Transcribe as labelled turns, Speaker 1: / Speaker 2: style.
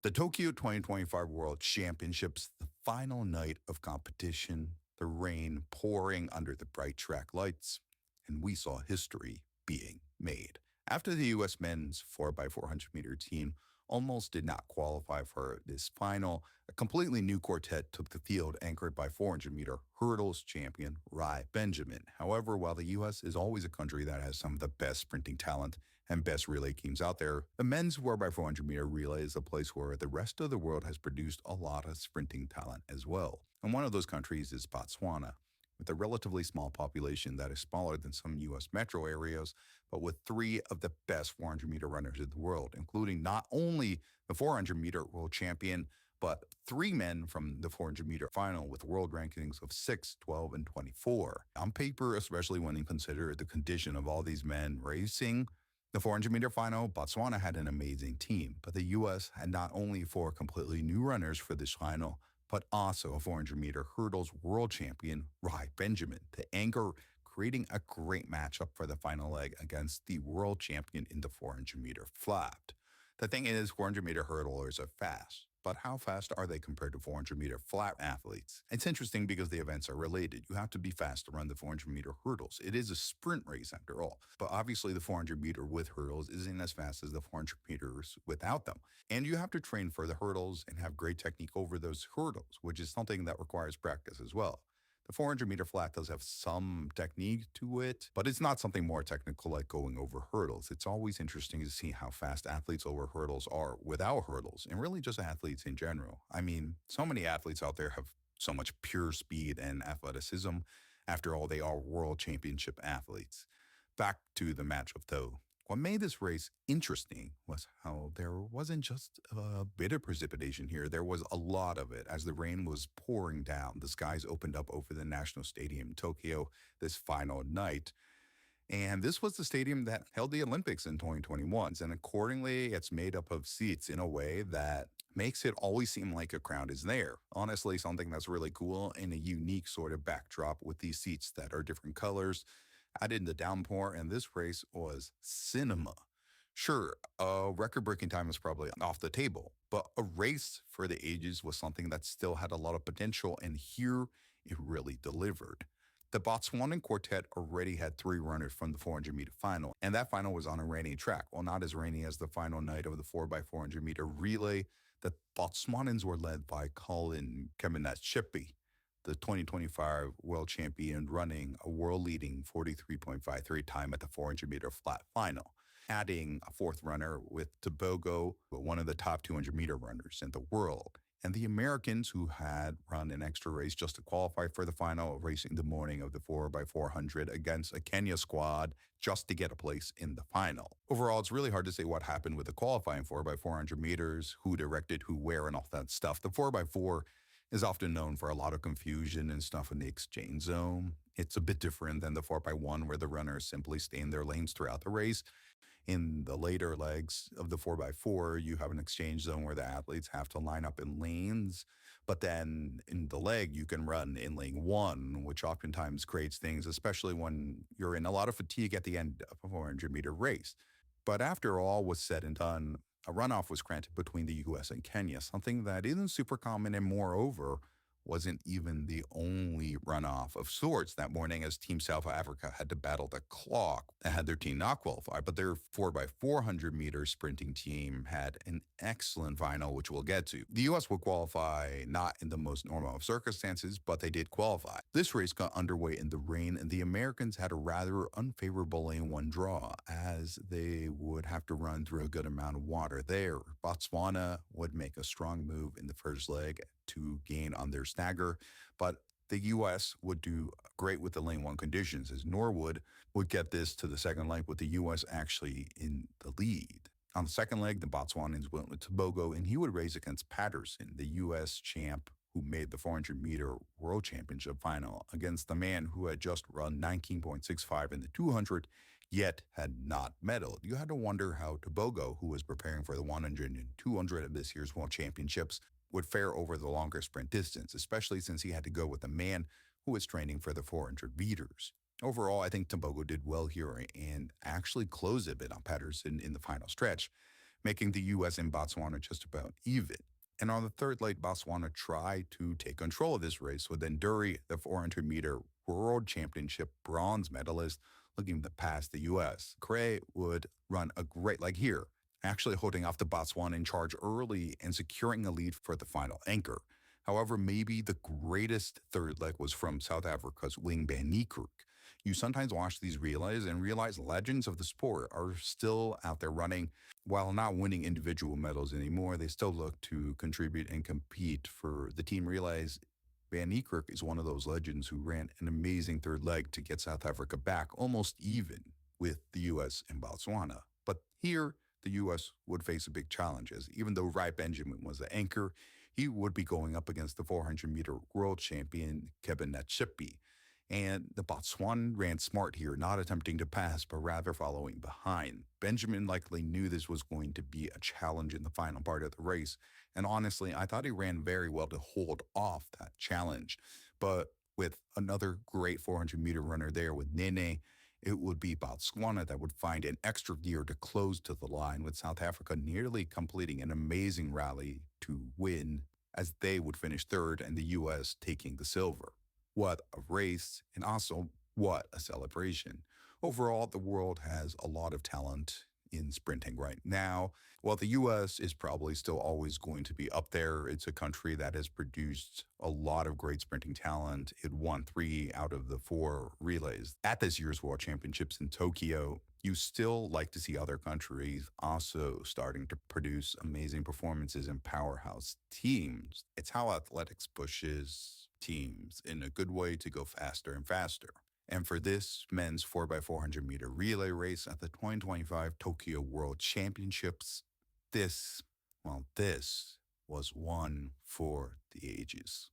Speaker 1: The Tokyo 2025 World Championships, the final night of competition, the rain pouring under the bright track lights, and we saw history being made. After the U.S. men's 4x400 meter team almost did not qualify for this final, a completely new quartet took the field, anchored by 400 meter hurdles champion Rai Benjamin. However, while the U.S. is always a country that has some of the best sprinting talent and best relay teams out there, the men's 4x400 meter relay is a place where the rest of the world has produced a lot of sprinting talent as well. And one of those countries is Botswana, with a relatively small population that is smaller than some U.S. metro areas, but with three of the best 400 meter runners in the world, including not only the 400 meter world champion, but three men from the 400 meter final with world rankings of 6, 12, and 24. On paper, especially when you consider the condition of all these men racing the 400 meter final, Botswana had an amazing team, but the U.S. had not only four completely new runners for this final, but also a 400 meter hurdles world champion, Rai Benjamin, to anchor, creating a great matchup for the final leg against the world champion in the 400 meter flat. The thing is, 400 meter hurdlers are fast, but how fast are they compared to 400 meter flat athletes? It's interesting because the events are related. You have to be fast to run the 400 meter hurdles. It is a sprint race after all, but obviously the 400 meter with hurdles isn't as fast as the 400 meters without them. And you have to train for the hurdles and have great technique over those hurdles, which is something that requires practice as well. The 400 meter flat does have some technique to it, but it's not something more technical like going over hurdles. It's always interesting to see how fast athletes over hurdles are without hurdles, and really just athletes in general. I mean, so many athletes out there have so much pure speed and athleticism. After all, they are world championship athletes. Back to the matchup though. What made this race interesting was how there wasn't just a bit of precipitation here. There was a lot of it as the rain was pouring down. The skies opened up over the National Stadium in Tokyo this final night. And this was the stadium that held the Olympics in 2021. And accordingly, it's made up of seats in a way that makes it always seem like a crowd is there. Honestly, something that's really cool and a unique sort of backdrop with these seats that are different colors. Added in the downpour, and this race was cinema. Sure, a record-breaking time was probably off the table, but a race for the ages was something that still had a lot of potential, and here it really delivered. The Botswanan quartet already had three runners from the 400 meter final, and that final was on a rainy track. Well, not as rainy as the final night of the 4x400 meter relay. The Botswanans were led by Colin Kemenetshipi, the 2025 world champion, running a world-leading 43.53 time at the 400 meter flat final, adding a fourth runner with Tobago, one of the top 200 meter runners in the world. And the Americans, who had run an extra race just to qualify for the final, racing the morning of the 4x400 against a Kenya squad just to get a place in the final. Overall, it's really hard to say what happened with the qualifying 4x400 meters, who directed who, where, and all that stuff. The 4x4 is often known for a lot of confusion and stuff in the exchange zone. It's a bit different than the 4x1, where the runners simply stay in their lanes throughout the race. In the later legs of the 4x4, you have an exchange zone where the athletes have to line up in lanes. But then in the leg, you can run in lane one, which oftentimes creates things, especially when you're in a lot of fatigue at the end of a 400 meter race. But after all was said and done, a runoff was granted between the U.S. and Kenya, something that isn't super common, and moreover, wasn't even the only runoff of sorts that morning, as Team South Africa had to battle the clock and had their team not qualify. But their 4x400 meter sprinting team had an excellent final, which we'll get to. The U.S. would qualify not in the most normal of circumstances, but they did qualify. This race got underway in the rain, and the Americans had a rather unfavorable lane one draw, as they would have to run through a good amount of water there. Botswana would make a strong move in the first leg to gain on their stagger, but the U.S. would do great with the lane one conditions, as Norwood would get this to the second leg with the U.S. actually in the lead. On the second leg, the Botswanans went with Tobago, and he would race against Patterson, the U.S. champ who made the 400 meter world championship final, against the man who had just run 19.65 in the 200, yet had not medaled. You had to wonder how Tobago, who was preparing for the 100 and 200 of this year's world championships, would fare over the longer sprint distance, especially since he had to go with a man who was training for the 400 meters. Overall, I think Tobago did well here and actually closed a bit on Patterson in the final stretch. making the U.S. and Botswana just about even. And on the third leg, Botswana tried to take control of this race with Nduri, the 400-meter world championship bronze medalist, looking to pass the U.S. Cray would run a great leg here, actually holding off the Botswana in charge early and securing a lead for the final anchor. However, maybe the greatest third leg was from South Africa's Wing Van Niekerk. You sometimes watch these relays and realize legends of the sport are still out there running. While not winning individual medals anymore, they still look to contribute and compete for the team relays. Van Niekerk is one of those legends who ran an amazing third leg to get South Africa back almost even with the U.S. and Botswana. But here, the U.S. would face a big challenge, as even though Rai Benjamin was the anchor, he would be going up against the 400-meter world champion Kevin Natshipi. And the Botswan ran smart here, not attempting to pass, but rather following behind. Benjamin likely knew this was going to be a challenge in the final part of the race. And honestly, I thought he ran very well to hold off that challenge. But with another great 400-meter runner there with Nene, it would be Botswana that would find an extra gear to close to the line, with South Africa nearly completing an amazing rally to win, as they would finish third and the U.S. taking the silver. What a race, and also what a celebration. Overall, the world has a lot of talent in sprinting right now. While the US is probably still always going to be up there, it's a country that has produced a lot of great sprinting talent. It won 3 out of the 4 relays at this year's World Championships in Tokyo. You still like to see other countries also starting to produce amazing performances and powerhouse teams. It's how athletics pushes teams in a good way to go faster and faster. And for this men's 4x400-meter relay race at the 2025 Tokyo World Championships, this was one for the ages.